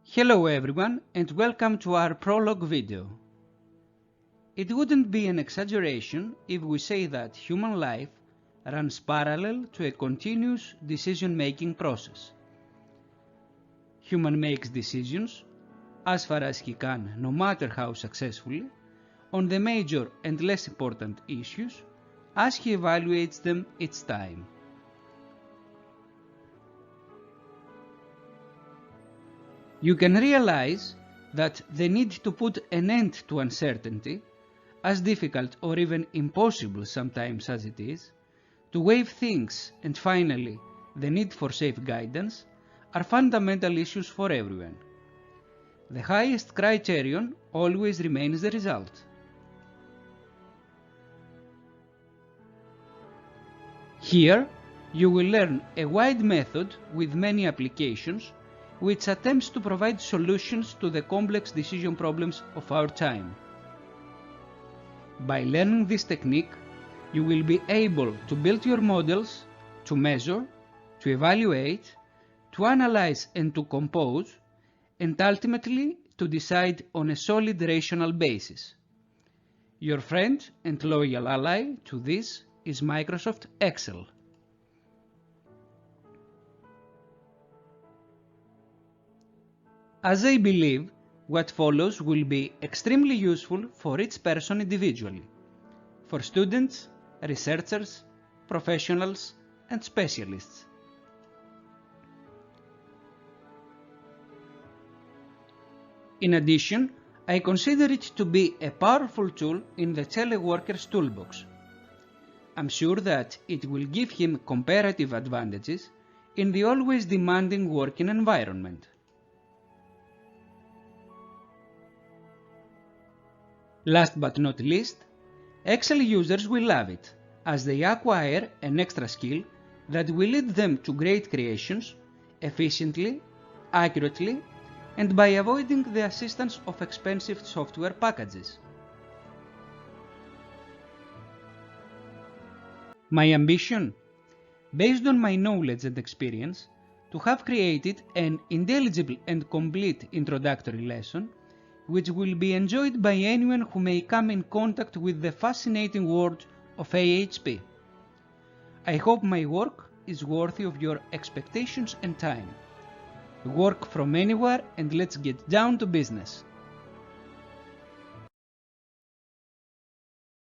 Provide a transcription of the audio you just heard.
Hello everyone and welcome to our prologue video. It wouldn't be an exaggeration if we say that human life runs parallel to a continuous decision-making process. Human makes decisions, as far as he can, no matter how successfully, on the major and less important issues, as he evaluates them each time. You can realize that the need to put an end to uncertainty, as difficult or even impossible sometimes as it is, to weigh things and finally the need for safe guidance are fundamental issues for everyone. The highest criterion always remains the result. Here you will learn a wide method with many applications which attempts to provide solutions to the complex decision problems of our time. By learning this technique, you will be able to build your models, to measure, to evaluate, to analyze and to compose, and ultimately to decide on a solid rational basis. Your friend and loyal ally to this is Microsoft Excel. As I believe, what follows will be extremely useful for each person individually, for students, researchers, professionals, and specialists. In addition, I consider it to be a powerful tool in the teleworker's toolbox. I'm sure that it will give him comparative advantages in the always demanding working environment. Last but not least, Excel users will love it, as they acquire an extra skill that will lead them to great creations, efficiently, accurately, and by avoiding the assistance of expensive software packages. My ambition, based on my knowledge and experience, to have created an intelligible and complete introductory lesson which will be enjoyed by anyone who may come in contact with the fascinating world of AHP. I hope my work is worthy of your expectations and time. Work from anywhere and let's get down to business.